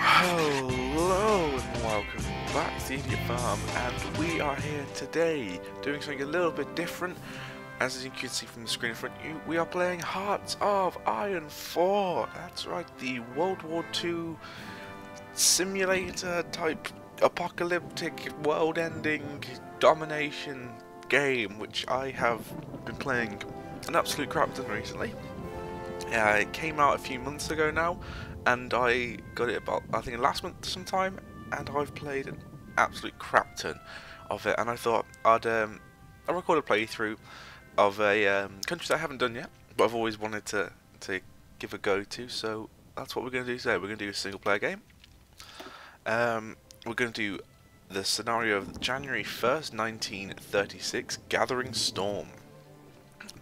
Hello and welcome back to the Idiot Farm, and we are here today doing something a little bit different. As you can see from the screen in front of you, we are playing Hearts of Iron 4. That's right, the World War II simulator type apocalyptic world-ending domination game, which I have been playing an absolute crap ton recently. It came out a few months ago now, and I got it about, I think, last month sometime, and I've played an absolute crap ton of it, and I thought I'd record a playthrough of a country that I haven't done yet, but I've always wanted to give a go to, so that's what we're going to do today. We're going to do a single player game. We're going to do the scenario of January 1st, 1936, Gathering Storm.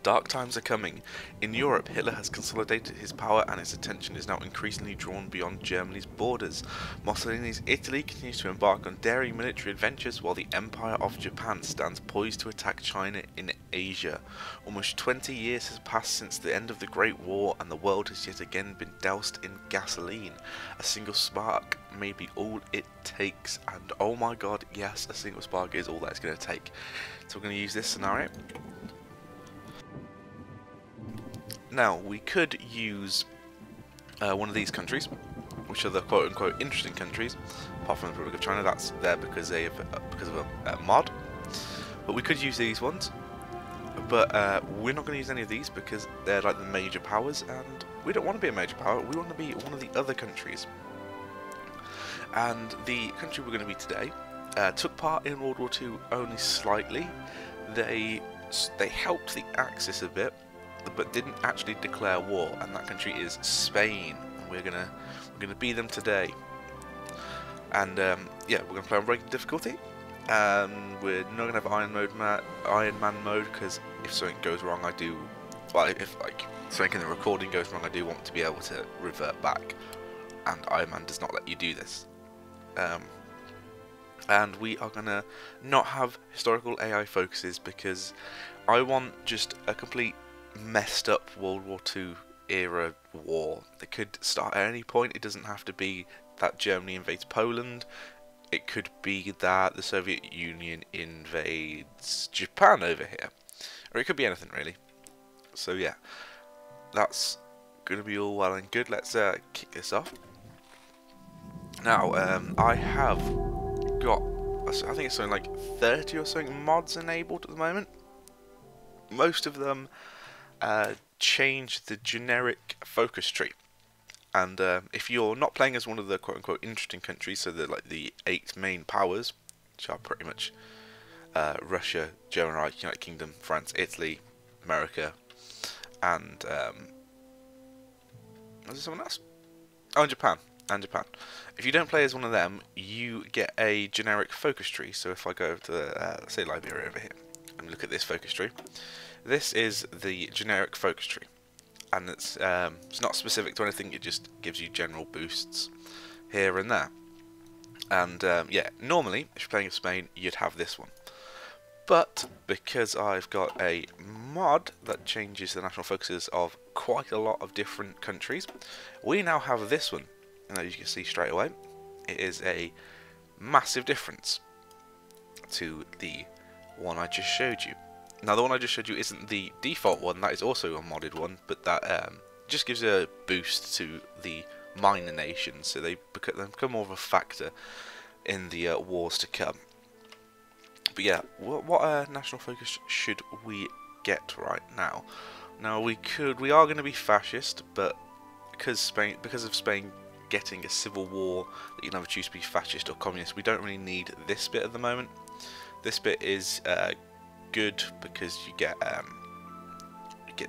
Dark times are coming. In Europe, Hitler has consolidated his power and his attention is now increasingly drawn beyond Germany's borders. Mussolini's Italy continues to embark on daring military adventures while the Empire of Japan stands poised to attack China in Asia. Almost 20 years has passed since the end of the Great War and the world has yet again been doused in gasoline. A single spark may be all it takes, and oh my god, yes, a single spark is all that it's going to take. So we're going to use this scenario. Now, we could use one of these countries, which are the quote-unquote interesting countries, apart from the Republic of China. That's there because of a mod. But we could use these ones, but we're not going to use any of these because they're like the major powers, and we don't want to be a major power. We want to be one of the other countries. And the country we're going to be today took part in World War II only slightly. They helped the Axis a bit, but didn't actually declare war, and that country is Spain. We're gonna beat them today, and yeah, we're gonna play on breaking difficulty. We're not gonna have Iron Man mode, because if something goes wrong, if like something in the recording goes wrong, I do want to be able to revert back, and Iron Man does not let you do this. And we are gonna not have historical AI focuses because I want just a complete messed up World War II era war that could start at any point. It doesn't have to be that Germany invades Poland. It could be that the Soviet Union invades Japan over here, or it could be anything really. So yeah, that's gonna be all well and good. Let's kick this off. Now I have got, I think it's something like 30 or something mods enabled at the moment. Most of them change the generic focus tree, and if you're not playing as one of the quote-unquote interesting countries, so they're like the 8 main powers, which are pretty much Russia, German Reich, United Kingdom, France, Italy, America, and was there someone else? Oh, and Japan. If you don't play as one of them, you get a generic focus tree. So if I go to let's say Liberia over here and look at this focus tree, this is the generic focus tree, and it's not specific to anything. It just gives you general boosts here and there. And yeah, normally if you're playing in Spain, you'd have this one, but because I've got a mod that changes the national focuses of quite a lot of different countries, we now have this one. And as you can see straight away, it is a massive difference to the one I just showed you. Now, the one I just showed you isn't the default one, that is also a modded one, but that just gives a boost to the minor nations, so they become more of a factor in the wars to come. But yeah, what national focus should we get right now? Now, we are going to be fascist, but because of Spain getting a civil war that you can either choose to be fascist or communist, we don't really need this bit at the moment. This bit is good because you get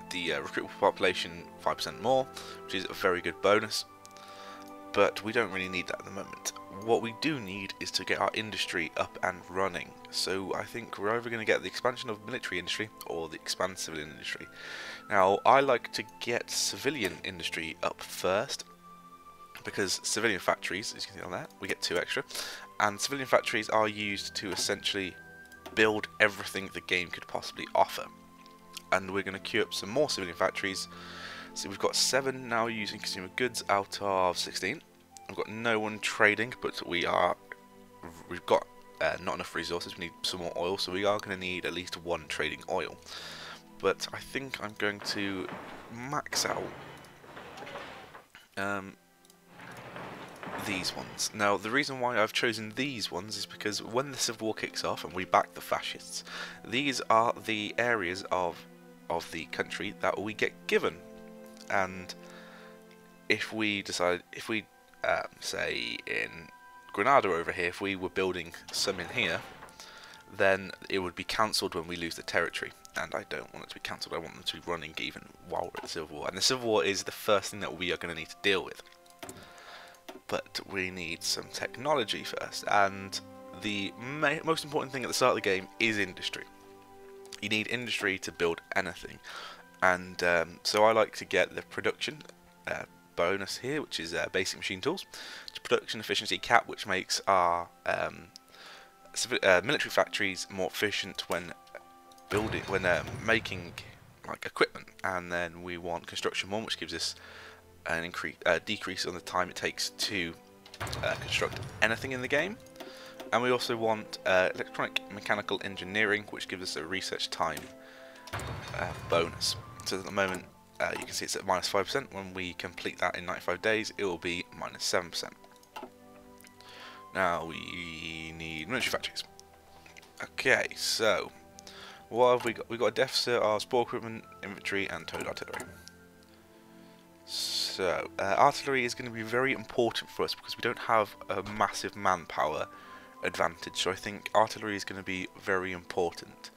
the recruitable population 5% more, which is a very good bonus, but we don't really need that at the moment. What we do need is to get our industry up and running, so I think we're either going to get the expansion of military industry or the expand civilian industry. Now, I like to get civilian industry up first, because civilian factories, as you can see on there, we get 2 extra, and civilian factories are used to essentially build everything the game could possibly offer. And we're going to queue up some more civilian factories So we've got 7 now using consumer goods out of 16. We've got no one trading, but we've got not enough resources. We need some more oil, so we are going to need at least 1 trading oil. But I think I'm going to max out these ones. Now, the reason why I've chosen these ones is because when the Civil War kicks off and we back the fascists, these are the areas of the country that we get given. And if we decide, if we say in Granada over here, if we were building some in here, then it would be cancelled when we lose the territory, and I don't want it to be cancelled. I want them to be running even while we're at the Civil War, and the Civil War is the first thing that we are going to need to deal with. But we need some technology first, and the most important thing at the start of the game is industry. You need industry to build anything, and so I like to get the production bonus here, which is basic machine tools, production efficiency cap, which makes our military factories more efficient when making like equipment, and then we want construction 1, which gives us an decrease on the time it takes to construct anything in the game, and we also want electronic mechanical engineering, which gives us a research time bonus. So at the moment you can see it's at -5%. When we complete that in 95 days, it will be -7%. Now we need military factories. Okay, so what have we got? We've got a deficit of spore equipment, infantry, and towed artillery. So artillery is going to be very important for us because we don't have a massive manpower advantage. So I think artillery is going to be very important.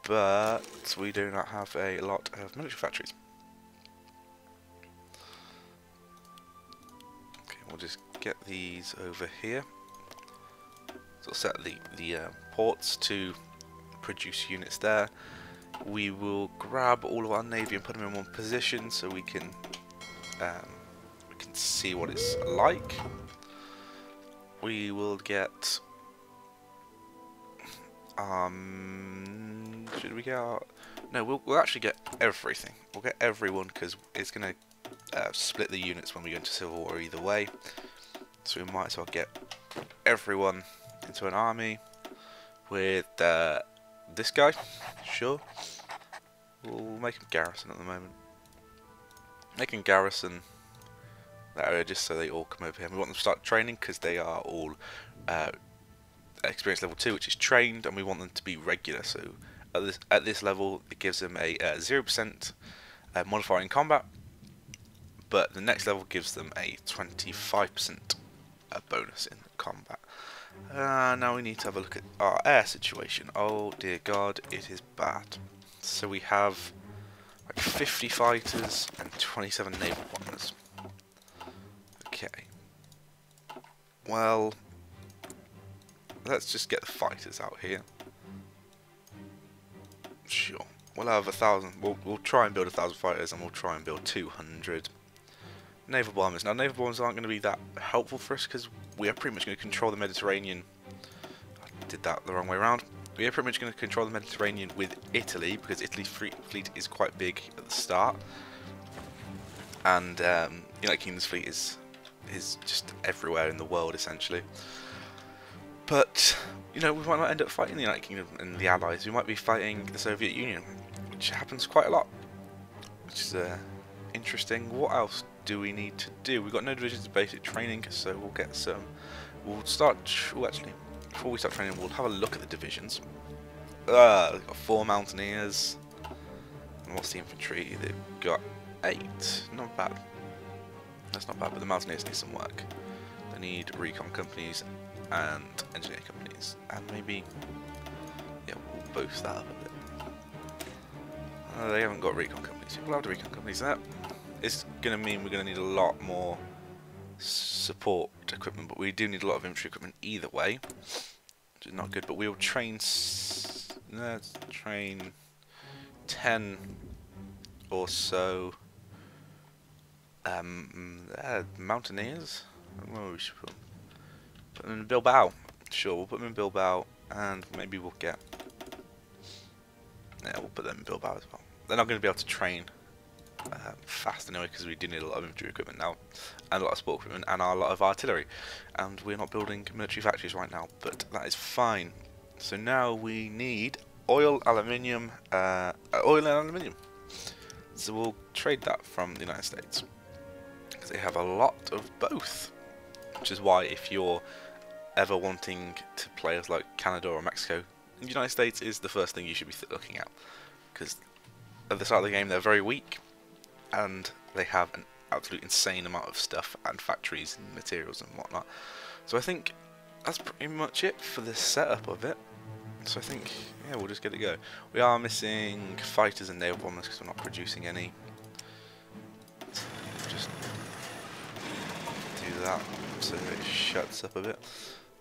But we do not have a lot of military factories. Okay, we'll just get these over here. So set the ports to produce units there. We will grab all of our navy and put them in one position so we can see what it's like. We will get should we get our... No, we'll actually get everything. We'll get everyone because it's going to split the units when we go into Civil War either way. So we might as well get everyone into an army with this guy. Sure. We'll make him garrison at the moment. Make him garrison that area just so they all come over here. We want them to start training because they are all experience level 2, which is trained, and we want them to be regular. So at this level, it gives them a 0% modifier in combat, but the next level gives them a 25% bonus in combat. Now we need to have a look at our air situation. Oh dear God, it is bad. So we have like 50 fighters and 27 naval bombers. Okay. Well, let's just get the fighters out here. Sure. We'll have 1,000. We'll try and build 1,000 fighters, and we'll try and build 200 naval bombers. Now, naval bombers aren't going to be that helpful for us because we are pretty much going to control the Mediterranean. I did that the wrong way around. We are pretty much going to control the Mediterranean with Italy because Italy's fleet is quite big at the start, and United Kingdom's fleet is just everywhere in the world essentially. But, you know, we might not end up fighting the United Kingdom and the Allies. We might be fighting the Soviet Union, which happens quite a lot, which is interesting. What else do we need to do? We've got no divisions of basic training, so we'll get some. We'll start. Oh, actually, before we start training, we'll have a look at the divisions. We've got 4 mountaineers. And what's the infantry? They've got 8. Not bad. That's not bad, but the mountaineers need some work. They need recon companies and engineer companies, and maybe, yeah, we'll boost that up a bit. They haven't got recon companies. We'll have the recon companies there. It's going to mean we're going to need a lot more support equipment, but we do need a lot of infantry equipment either way, which is not good. But we'll train. Let's train 10 or so mountaineers. I don't know where we should put them. Put them in Bilbao. Sure, we'll put them in Bilbao, and maybe we'll get. Yeah, we'll put them in Bilbao as well. they're not going to be able to train fast anyway, because we do need a lot of infantry equipment now, and a lot of support equipment, and a lot of artillery, and we're not building military factories right now, but that is fine. So now we need oil, aluminium, oil and aluminium. So we'll trade that from the United States, because they have a lot of both, which is why if you're ever wanting to play as like Canada or Mexico, the United States is the first thing you should be looking at, because at the start of the game they're very weak, and they have an absolute insane amount of stuff and factories and materials and whatnot. So I think that's pretty much it for the setup of it. So I think, yeah, we'll just get it go. We are missing fighters and naval bombers because we're not producing any. Just do that so it shuts up a bit.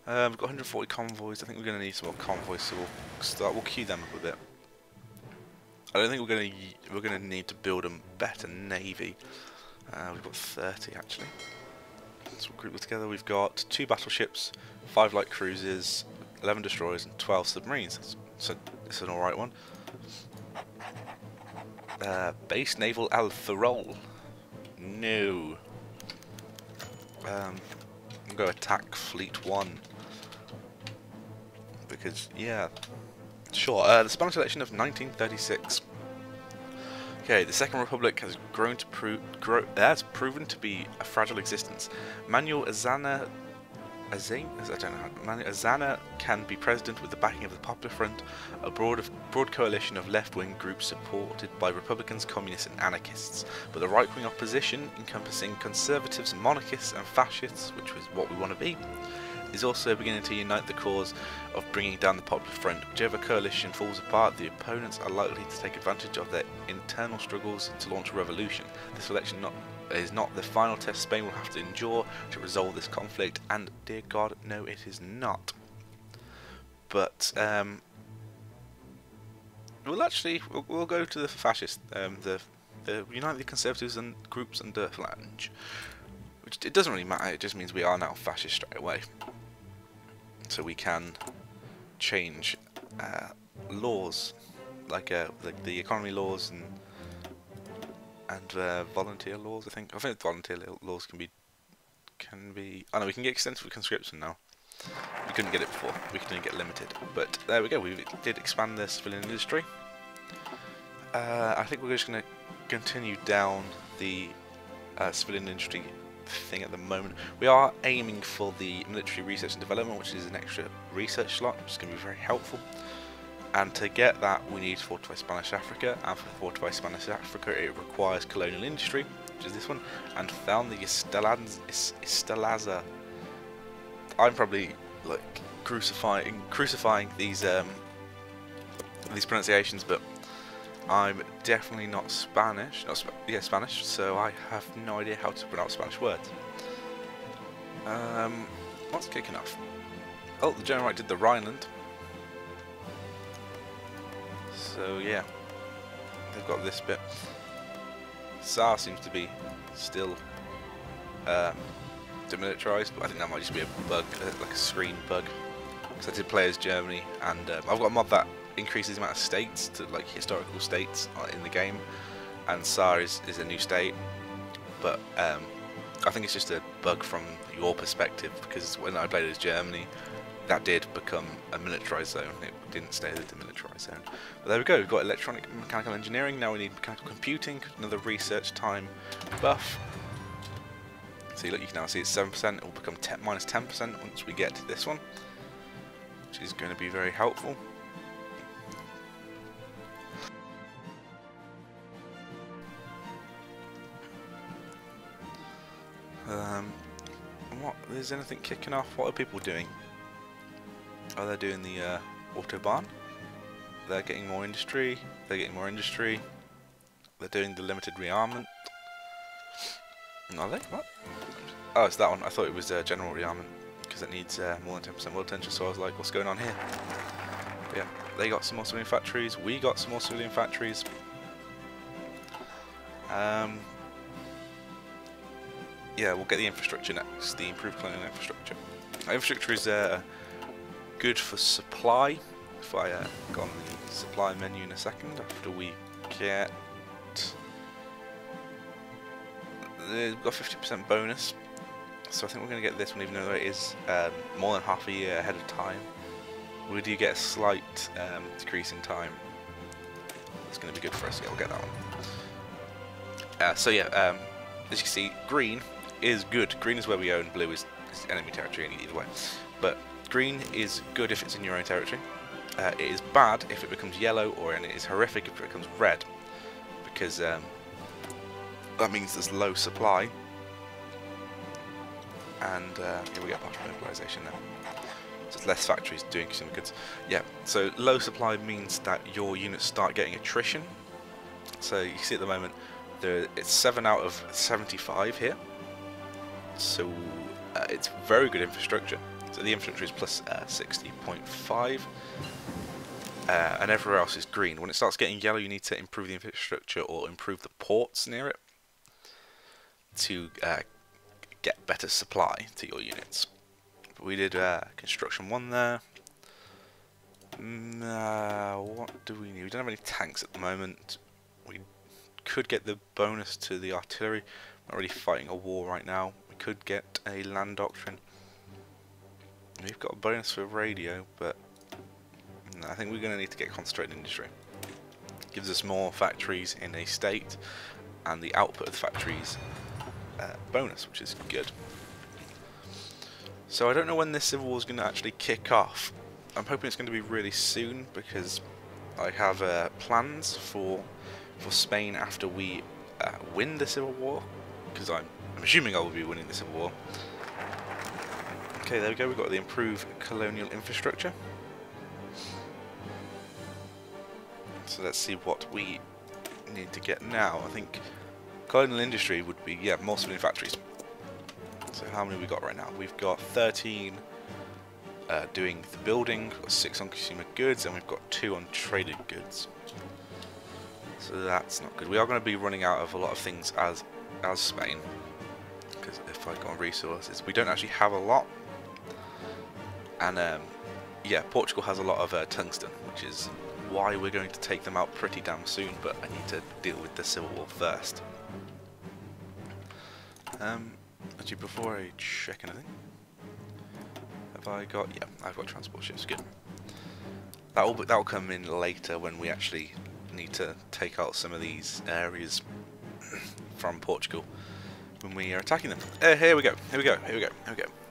We've got 140 convoys. I think we're going to need some more convoys, so we'll queue them up a bit. I don't think we're going to need to build a better navy. We've got 30 actually. So we'll group it together. We've got 2 battleships, 5 light cruisers, 11 destroyers, and 12 submarines. So it's an alright one. Base naval Alfarol. No. I'm going to attack Fleet 1 because yeah. Sure, the Spanish election of 1936. Okay, the Second Republic has has proven to be a fragile existence. Manuel Azana can be president with the backing of the Popular Front, a broad coalition of left-wing groups supported by Republicans, communists and anarchists. But the right-wing opposition, encompassing conservatives, monarchists and fascists, which is what we want to be, is also beginning to unite the cause of bringing down the Popular Front. Whichever coalition falls apart, the opponents are likely to take advantage of their internal struggles to launch a revolution. This election is not the final test Spain will have to endure to resolve this conflict, and dear God, no it is not. But we'll go to the fascist, the unite the conservatives and groups under Flange. Which it doesn't really matter, it just means we are now fascist straight away. So we can change laws, like the economy laws and volunteer laws. I think volunteer laws can be. Oh no, we can get extensive conscription now. We couldn't get it before. We could only get limited. But there we go. We did expand the civilian industry. I think we're just going to continue down the civilian industry thing at the moment. We are aiming for the military research and development, which is an extra research slot, which is going to be very helpful. And to get that, we need to fortify Spanish Africa, and for fortify Spanish Africa it requires colonial industry, which is this one, and found the Estalaza. I'm probably like crucifying these pronunciations, but I'm definitely not Spanish. Spanish. So I have no idea how to pronounce Spanish words. What's kicking off? Oh, the General did the Rhineland. So yeah, they've got this bit. Saar seems to be still demilitarized, but I think that might just be a bug, like a screen bug. Because I did play as Germany, and I've got a mod that increases the amount of states to like historical states in the game, and Saar is a new state, but I think it's just a bug from your perspective, because when I played as Germany that did become a militarized zone, it didn't stay the demilitarized zone. But there we go, we've got electronic and mechanical engineering, now we need mechanical computing, another research time buff. See, look, you can now see it's 7%, it will become minus 10% once we get to this one, which is going to be very helpful. Is anything kicking off? What are people doing? Oh, they're doing the Autobahn. They're getting more industry. They're getting more industry. They're doing the limited rearmament. Are they? What? Oh, it's that one. I thought it was general rearmament, because it needs more than 10% world attention, so I was like, what's going on here? But yeah, they got some more civilian factories. We got some more civilian factories. Yeah, we'll get the infrastructure next, the improved colonial infrastructure. Our infrastructure is good for supply, if I go on the supply menu in a second after we get... We've got 50% bonus, so I think we're going to get this one even though it is more than half a year ahead of time. We do get a slight decrease in time. It's going to be good for us. Yeah, we'll get that one. So yeah, as you can see, green is good. Green is where we own, blue is enemy territory either way. But green is good if it's in your own territory. It is bad if it becomes yellow, and it is horrific if it becomes red, because that means there's low supply. And here we get partial localization now. So it's less factories doing consumer goods. Yeah, so low supply means that your units start getting attrition. So you see at the moment, it's 7 out of 75 here. So it's very good infrastructure. So the infrastructure is plus 60.5. And everywhere else is green. When it starts getting yellow, you need to improve the infrastructure or improve the ports near it to get better supply to your units. But we did construction 1 there. What do we need? We don't have any tanks at the moment. We could get the bonus to the artillery. We're not really fighting a war right now. We could get a land doctrine. We've got a bonus for radio, but I think we're going to need to get concentrated industry. Gives us more factories in a state, and the output of the factories bonus, which is good. So I don't know when this civil war is going to actually kick off. I'm hoping it's going to be really soon, because I have plans for Spain after we win the civil war, because I'm assuming I will be winning the civil war. Okay, there we go. We've got the improved colonial infrastructure. So let's see what we need to get now. I think colonial industry would be, yeah, more civilian factories. So how many have we got right now? We've got 13 doing the building, we've got 6 on consumer goods, and we've got 2 on traded goods. So that's not good. We are going to be running out of a lot of things as Spain, because if I go on resources, we don't actually have a lot. And yeah, Portugal has a lot of tungsten, which is why we're going to take them out pretty damn soon, but I need to deal with the civil war first. Actually, before I check anything, have I got... yeah, I've got transport ships, good. That'll come in later when we actually need to take out some of these areas from Portugal when we are attacking them. Here we go.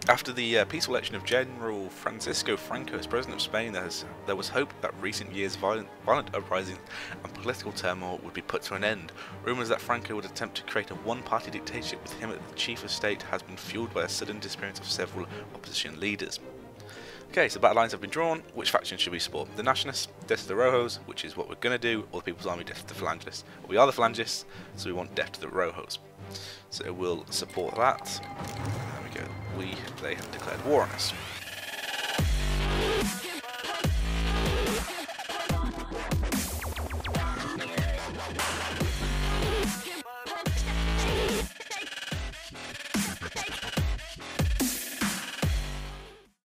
After the peaceful election of General Francisco Franco as president of Spain, there was hope that recent years' violent uprisings and political turmoil would be put to an end. Rumours that Franco would attempt to create a one-party dictatorship with him at the chief of state has been fueled by a sudden disappearance of several opposition leaders. Okay, so battle lines have been drawn. Which faction should we support? The Nationalists, death to the Rojos, which is what we're going to do, or the People's Army, death to the Phalangists. Well, we are the Phalangists, so we want death to the Rojos. So we'll support that. There we go. They have declared war on us.